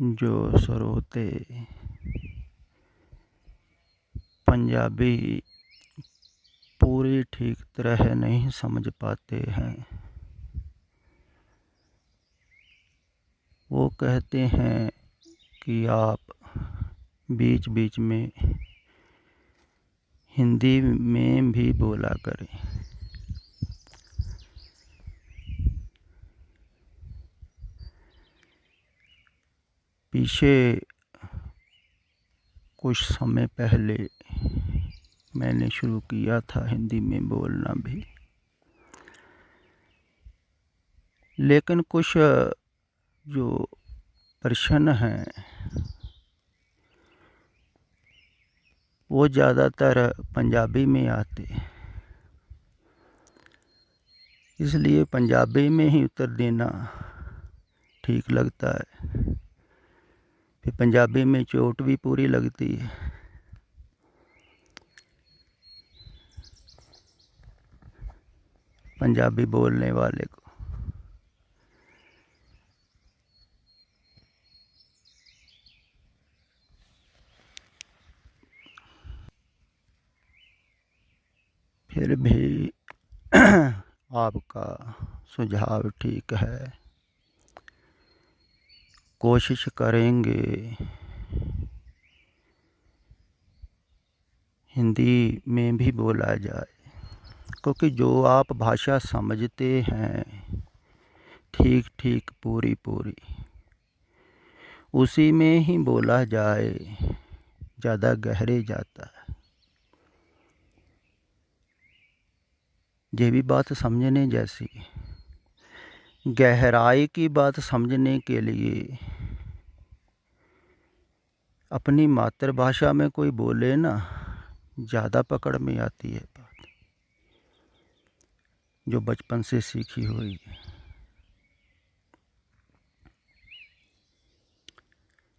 जो श्रोते पंजाबी पूरी ठीक तरह नहीं समझ पाते हैं, वो कहते हैं कि आप बीच बीच में हिंदी में भी बोला करें। पीछे कुछ समय पहले मैंने शुरू किया था हिंदी में बोलना भी, लेकिन कुछ जो प्रश्न हैं वो ज़्यादातर पंजाबी में आते, इसलिए पंजाबी में ही उत्तर देना ठीक लगता है। फिर पंजाबी में चोट भी पूरी लगती है। पंजाबी बोलने वाले को फिर भी आपका सुझाव ठीक है, कोशिश करेंगे हिंदी में भी बोला जाए, क्योंकि जो आप भाषा समझते हैं ठीक ठीक पूरी पूरी, उसी में ही बोला जाए, ज़्यादा गहरे जाता है। ये भी बात समझने जैसी। गहराई की बात समझने के लिए अपनी मातृभाषा में कोई बोले ना, ज़्यादा पकड़ में आती है बात, जो बचपन से सीखी हुई है।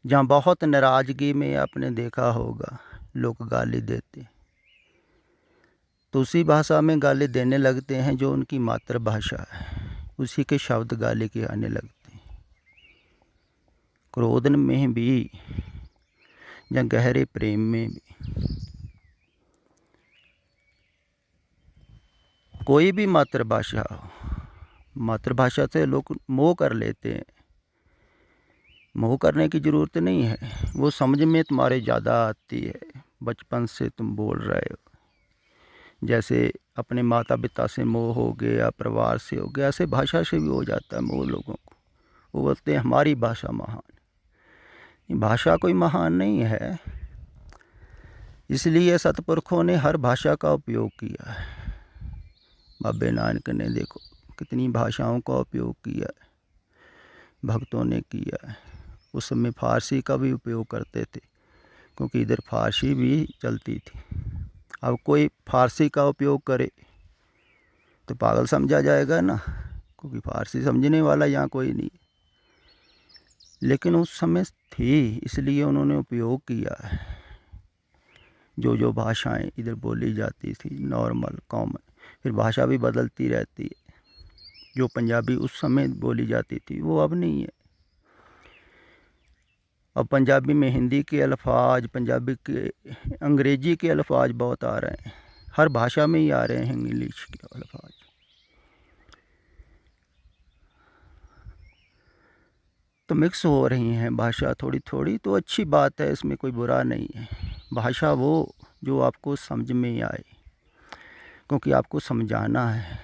जहाँ बहुत नाराज़गी में आपने देखा होगा लोग गाली देते, तो उसी भाषा में गाली देने लगते हैं जो उनकी मातृभाषा है, उसी के शब्द गाली के आने लगते हैं। क्रोध में भी या गहरे प्रेम में भी, कोई भी मातृभाषा हो, मातृभाषा से लोग मोह कर लेते हैं। मोह करने की ज़रूरत नहीं है, वो समझ में तुम्हारे ज़्यादा आती है। बचपन से तुम बोल रहे हो, जैसे अपने माता पिता से मोह हो गया, परिवार से हो गया, ऐसे भाषा से भी हो जाता है मोह लोगों को। वो बोलते हैं हमारी भाषा महान। भाषा कोई महान नहीं है, इसलिए सतपुरखों ने हर भाषा का उपयोग किया है। बाबे नानक ने देखो कितनी भाषाओं का उपयोग किया है, भक्तों ने किया है। उस समय फारसी का भी उपयोग करते थे, क्योंकि इधर फारसी भी चलती थी। अब कोई फारसी का उपयोग करे तो पागल समझा जाएगा ना, क्योंकि फारसी समझने वाला यहाँ कोई नहीं। लेकिन उस समय थी, इसलिए उन्होंने उपयोग किया है। जो जो भाषाएं इधर बोली जाती थी नॉर्मल कॉमन, फिर भाषा भी बदलती रहती है। जो पंजाबी उस समय बोली जाती थी वो अब नहीं है। अब पंजाबी में हिंदी के अल्फाज, पंजाबी के अंग्रेजी के अल्फाज बहुत आ रहे हैं, हर भाषा में ही आ रहे हैं इंग्लिश के अल्फाज। तो मिक्स हो रही हैं भाषा थोड़ी थोड़ी, तो अच्छी बात है, इसमें कोई बुरा नहीं है। भाषा वो जो आपको समझ में आए, क्योंकि आपको समझाना है,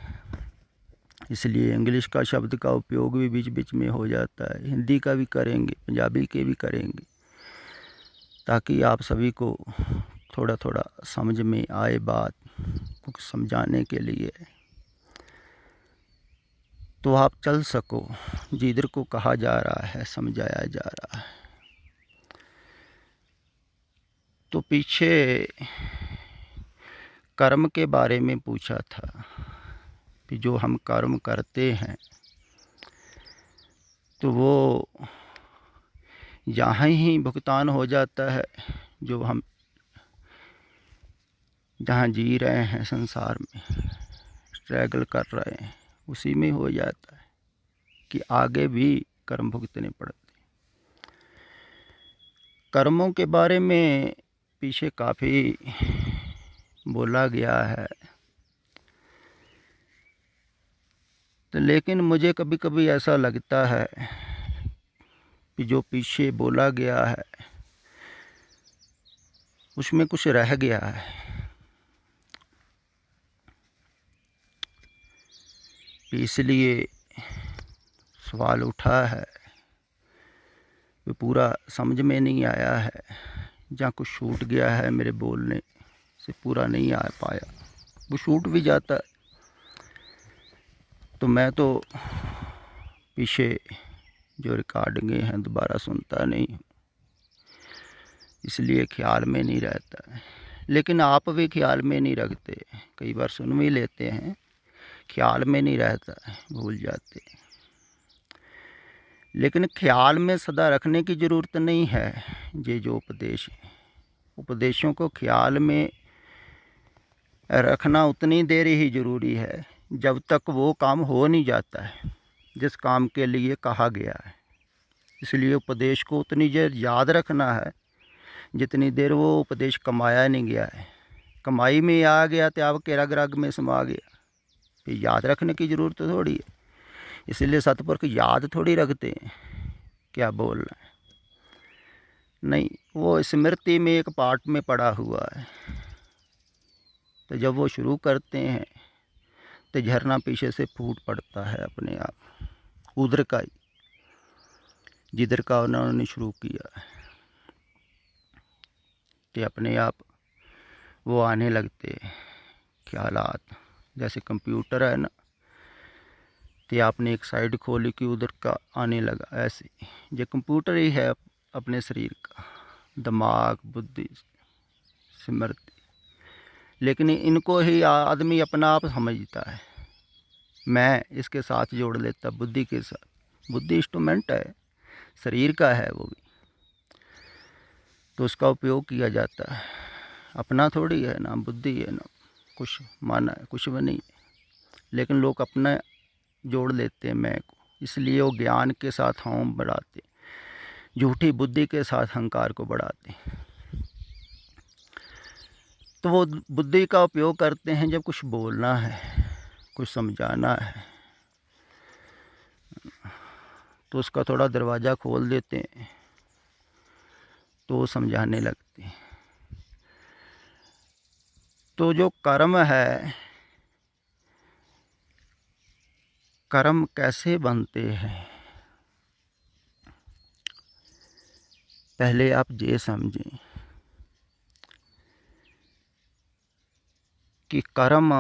इसलिए इंग्लिश का शब्द का उपयोग भी बीच बीच में हो जाता है। हिंदी का भी करेंगे, पंजाबी के भी करेंगे, ताकि आप सभी को थोड़ा थोड़ा समझ में आए बात, क्योंकि समझाने के लिए तो आप चल सको जिधर को कहा जा रहा है, समझाया जा रहा है। तो पीछे कर्म के बारे में पूछा था कि जो हम कर्म करते हैं तो वो यहाँ ही भुगतान हो जाता है। जो हम जहाँ जी रहे हैं संसार में, स्ट्रगल कर रहे हैं, उसी में हो जाता है कि आगे भी कर्म भुगतने पड़ते हैं। कर्मों के बारे में पीछे काफ़ी बोला गया है, तो लेकिन मुझे कभी कभी ऐसा लगता है कि जो पीछे बोला गया है उसमें कुछ रह गया है। इसलिए सवाल उठा है, वो पूरा समझ में नहीं आया है, जहाँ कुछ छूट गया है मेरे बोलने से पूरा नहीं आ पाया, वो छूट भी जाता है तो मैं तो पीछे जो रिकॉर्डिंगें हैं दोबारा सुनता नहीं हूँ, इसलिए ख्याल में नहीं रहता है। लेकिन आप भी ख्याल में नहीं रखते, कई बार सुन भी लेते हैं, ख्याल में नहीं रहता है, भूल जाते हैं। लेकिन ख्याल में सदा रखने की ज़रूरत नहीं है। ये जो उपदेश है, उपदेशों को ख्याल में रखना उतनी देर ही ज़रूरी है जब तक वो काम हो नहीं जाता है जिस काम के लिए कहा गया है। इसलिए उपदेश को उतनी देर याद रखना है जितनी देर वो उपदेश कमाया नहीं गया है। कमाई में आ गया तो आपके रग रग में समा गया, फिर याद रखने की ज़रूरत थोड़ी है। इसलिए सतपुरुष याद थोड़ी रखते हैं क्या बोल रहे हैं, नहीं, वो स्मृति में एक पार्ट में पड़ा हुआ है। तो जब वो शुरू करते हैं तो झरना पीछे से फूट पड़ता है अपने आप, उधर का ही जिधर का उन्होंने शुरू किया है, कि अपने आप वो आने लगते ख्यालात। जैसे कंप्यूटर है ना, तो आपने एक साइड खोली कि उधर का आने लगा, ऐसे ये कंप्यूटर ही है अपने शरीर का, दिमाग, बुद्धि, स्मृति। लेकिन इनको ही आदमी अपना आप समझता है, मैं इसके साथ जोड़ लेता, बुद्धि के साथ। बुद्धि इंस्ट्रूमेंट है, शरीर का है वो भी, तो उसका उपयोग किया जाता है। अपना थोड़ी है ना, बुद्धि है ना, कुछ माना है, कुछ भी नहीं। लेकिन लोग अपना जोड़ लेते हैं मैं को, इसलिए वो ज्ञान के साथ हम बढ़ाते, झूठी बुद्धि के साथ अहंकार को बढ़ाते। तो वो बुद्धि का उपयोग करते हैं जब कुछ बोलना है, कुछ समझाना है, तो उसका थोड़ा दरवाज़ा खोल देते हैं तो वो समझाने लगते हैं। तो जो कर्म है, कर्म कैसे बनते हैं, पहले आप ये समझें कि कर्म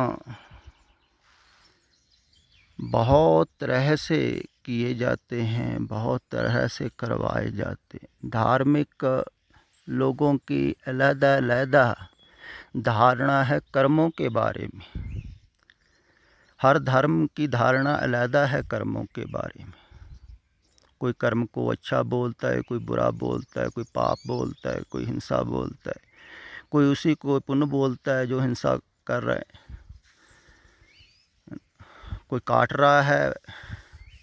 बहुत तरह से किए जाते हैं, बहुत तरह से करवाए जाते हैं। धार्मिक लोगों की अलग-अलग धारणा है कर्मों के बारे में। हर धर्म की धारणा अलग है कर्मों के बारे में। कोई कर्म को अच्छा बोलता है, कोई बुरा बोलता है, कोई पाप बोलता है, कोई हिंसा बोलता है, कोई उसी को पुण्य बोलता है जो हिंसा कर रहा है। कोई काट रहा है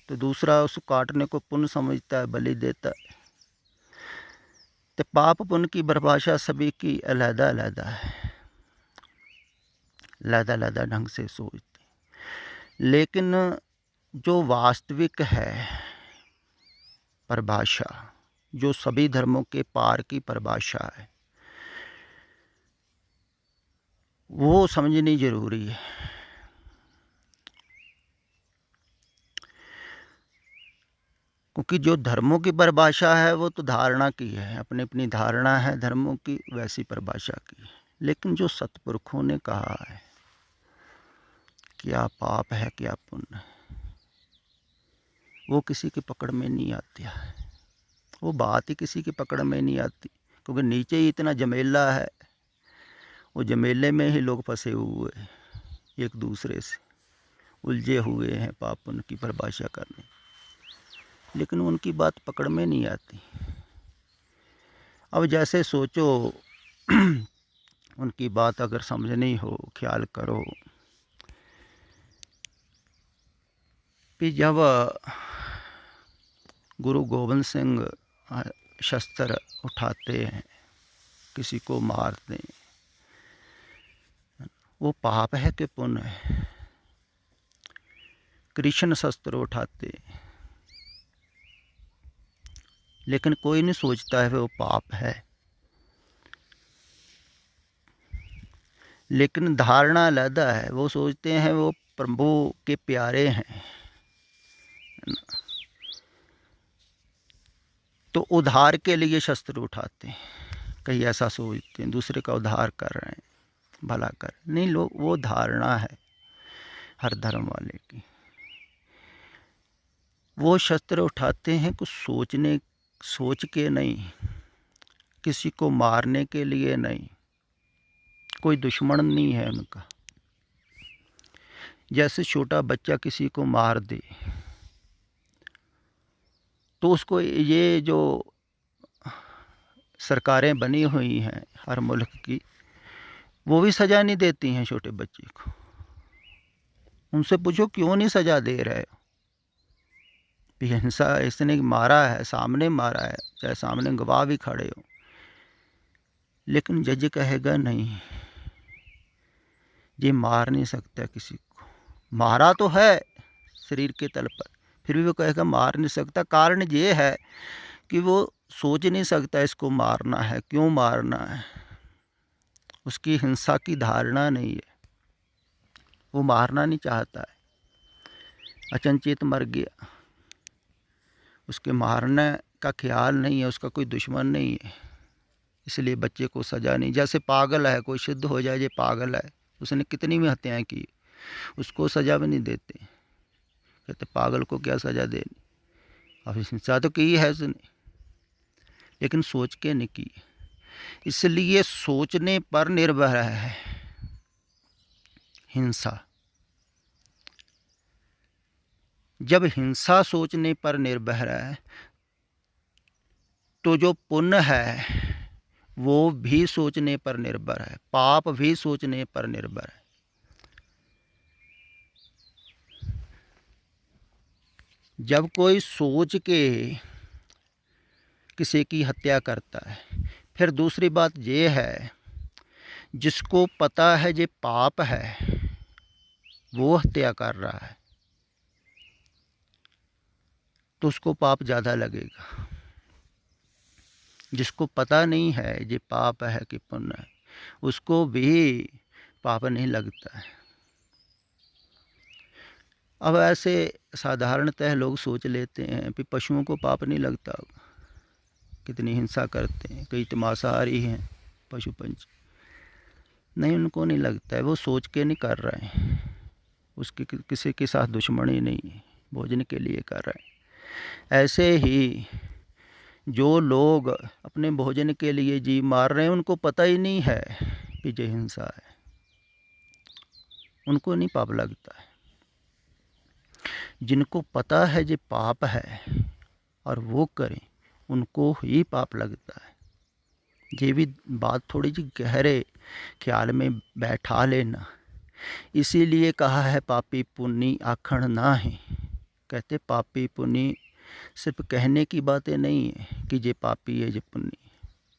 तो दूसरा उस काटने को पुण्य समझता है, बलि देता है। तो पाप पुण्य की परिभाषा सभी की अलग-अलग है, अलग-अलग ढंग से सोचते। लेकिन जो वास्तविक है परिभाषा, जो सभी धर्मों के पार की परिभाषा है, वो समझनी जरूरी है। क्योंकि जो धर्मों की परिभाषा है वो तो धारणा की है, अपनी अपनी धारणा है धर्मों की, वैसी परिभाषा की। लेकिन जो सतपुरुषों ने कहा है क्या पाप है क्या पुण्य है, वो किसी की पकड़ में नहीं आती है। वो बात ही किसी की पकड़ में नहीं आती, क्योंकि नीचे ही इतना जमेला है, वो जमेले में ही लोग फंसे हुए हैं, एक दूसरे से उलझे हुए हैं पाप पुण्य की परिभाषा करने, लेकिन उनकी बात पकड़ में नहीं आती। अब जैसे सोचो उनकी बात अगर समझनी हो, ख्याल करो कि जब गुरु गोविंद सिंह शस्त्र उठाते हैं, किसी को मारते हैं, वो पाप है कि पुण्य है? कृष्ण शस्त्र उठाते लेकिन कोई नहीं सोचता है वो पाप है, लेकिन धारणा अलग है। वो सोचते हैं वो प्रभु के प्यारे हैं, तो उद्धार के लिए शस्त्र उठाते हैं। कहीं ऐसा सोचते हैं दूसरे का उद्धार कर रहे हैं, भला कर नहीं। लोग वो धारणा है हर धर्म वाले की। वो शस्त्र उठाते हैं कुछ सोच के नहीं, किसी को मारने के लिए नहीं, कोई दुश्मन नहीं है उनका। जैसे छोटा बच्चा किसी को मार दे तो उसको ये जो सरकारें बनी हुई हैं हर मुल्क की, वो भी सज़ा नहीं देती हैं छोटे बच्चे को। उनसे पूछो क्यों नहीं सज़ा दे रहे हो? हिंसा इसने मारा है, सामने मारा है, चाहे सामने गवाह भी खड़े हो, लेकिन जज कहेगा नहीं, ये मार नहीं सकता किसी को। मारा तो है शरीर के तल पर, फिर भी वो कहेगा मार नहीं सकता। कारण ये है कि वो सोच नहीं सकता इसको मारना है, क्यों मारना है। उसकी हिंसा की धारणा नहीं है, वो मारना नहीं चाहता है। अचंचित मर गया, उसके मारने का ख्याल नहीं है, उसका कोई दुश्मन नहीं है, इसलिए बच्चे को सज़ा नहीं। जैसे पागल है, कोई सिद्ध हो जाए ये पागल है, उसने कितनी भी हत्याएं की, उसको सज़ा भी नहीं देते। कहते पागल को क्या सज़ा देनी, अब हिंसा तो की है उसने, लेकिन सोच के नहीं की। इसलिए सोचने पर निर्भर है हिंसा। जब हिंसा सोचने पर निर्भर है तो जो पुण्य है वो भी सोचने पर निर्भर है, पाप भी सोचने पर निर्भर है। जब कोई सोच के किसी की हत्या करता है, फिर दूसरी बात ये है जिसको पता है ये पाप है वो हत्या कर रहा है तो उसको पाप ज़्यादा लगेगा। जिसको पता नहीं है ये पाप है कि पुण्य है, उसको भी पाप नहीं लगता है। अब ऐसे साधारणतः लोग सोच लेते हैं कि पशुओं को पाप नहीं लगता, कितनी हिंसा करते हैं, कई तमाशाहारी हैं पशु पंछी, नहीं उनको नहीं लगता है, वो सोच के नहीं कर रहे हैं, उसके किसी के साथ दुश्मनी नहीं है, भोजन के लिए कर रहे हैं। ऐसे ही जो लोग अपने भोजन के लिए जीव मार रहे हैं उनको पता ही नहीं है कि ये हिंसा है, उनको नहीं पाप लगता है। जिनको पता है ये पाप है और वो करें उनको ही पाप लगता है। ये भी बात थोड़ी जी गहरे ख्याल में बैठा लेना। इसीलिए कहा है पापी पुण्य आखण ना है। कहते पापी पुण्य सिर्फ कहने की बातें नहीं है कि ये पापी है ये पुण्य।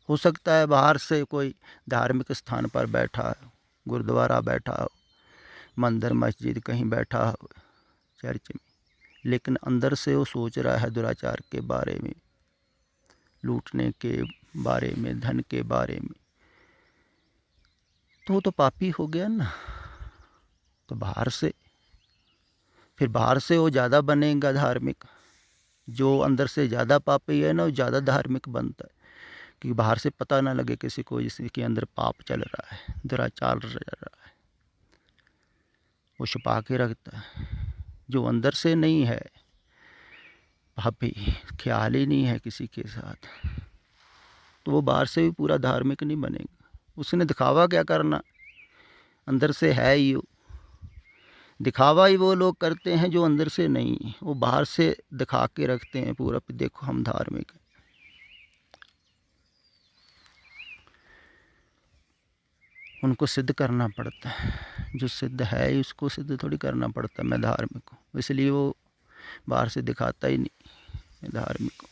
हो सकता है बाहर से कोई धार्मिक स्थान पर बैठा हो, गुरुद्वारा बैठा हो, मंदिर मस्जिद कहीं बैठा हो, चर्च में, लेकिन अंदर से वो सोच रहा है दुराचार के बारे में, लूटने के बारे में, धन के बारे में, तो वो तो पापी हो गया ना। तो बाहर से वो ज़्यादा बनेगा धार्मिक। जो अंदर से ज़्यादा पापी है ना वो ज़्यादा धार्मिक बनता है, क्योंकि बाहर से पता ना लगे किसी को जिसके अंदर पाप चल रहा है, दुराचार चल रहा है, वो छुपा के रखता है। जो अंदर से नहीं है पापी, ख्याल ही नहीं है किसी के साथ, तो वो बाहर से भी पूरा धार्मिक नहीं बनेगा। उसने दिखावा क्या करना, अंदर से है ही वो। दिखावा ही वो लोग करते हैं जो अंदर से नहीं, वो बाहर से दिखा के रखते हैं पूरा, देखो हम धार्मिक हैं। उनको सिद्ध करना पड़ता है, जो सिद्ध है उसको सिद्ध थोड़ी करना पड़ता है मैं धार्मिक हूँ, इसलिए वो बाहर से दिखाता ही नहीं मैं धार्मिक हूँ।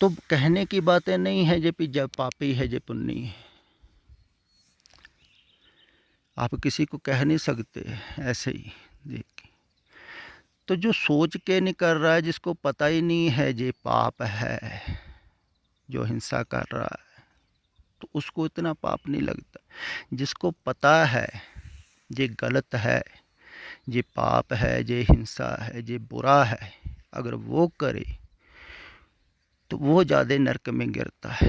तो कहने की बातें नहीं है जे पी जब पापी है जे पुण्य है, आप किसी को कह नहीं सकते ऐसे ही देख। तो जो सोच के नहीं कर रहा है, जिसको पता ही नहीं है जे पाप है, जो हिंसा कर रहा है, तो उसको इतना पाप नहीं लगता। जिसको पता है जे गलत है, जे पाप है, जे हिंसा है, जे बुरा है, अगर वो करे तो वो ज़्यादा नरक में गिरता है,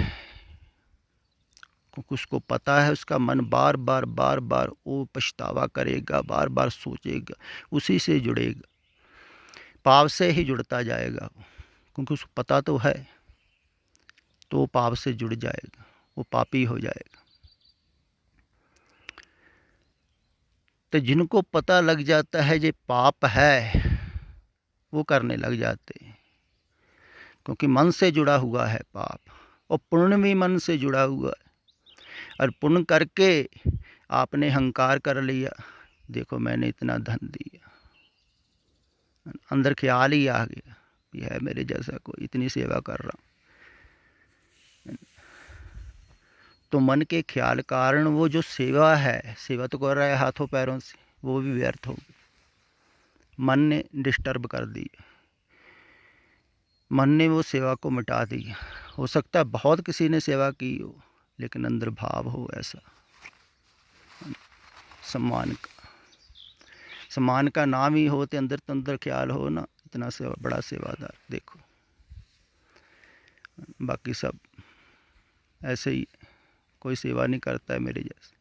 क्योंकि उसको पता है उसका मन बार बार वो पछतावा करेगा, बार बार सोचेगा, उसी से जुड़ेगा, पाप से ही जुड़ता जाएगा, क्योंकि उसको पता तो है, तो पाप से जुड़ जाएगा, वो पापी हो जाएगा। तो जिनको पता लग जाता है ये पाप है, वो करने लग जाते हैं, क्योंकि मन से जुड़ा हुआ है पाप, और पुण्य भी मन से जुड़ा हुआ है। और पुण्य करके आपने अहंकार कर लिया, देखो मैंने इतना धन दिया, अंदर ख्याल ही आ गया कि है मेरे जैसा कोई, इतनी सेवा कर रहा हूँ, तो मन के ख्याल कारण वो जो सेवा है, सेवा तो कर रहा है हाथों पैरों से, वो भी व्यर्थ हो गई। मन ने डिस्टर्ब कर दिया, मन ने वो सेवा को मिटा दिया। हो सकता है बहुत किसी ने सेवा की हो, लेकिन अंदर भाव हो ऐसा सम्मान का नाम ही हो, तो अंदर ख्याल हो ना, इतना सेवा बड़ा सेवादार देखो, बाकी सब ऐसे ही, कोई सेवा नहीं करता है मेरे जैसे।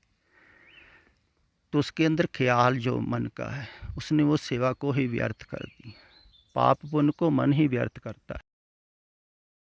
तो उसके अंदर ख्याल जो मन का है, उसने वो सेवा को ही व्यर्थ कर दी। पाप पुण्य को मन ही व्यर्थ करता है।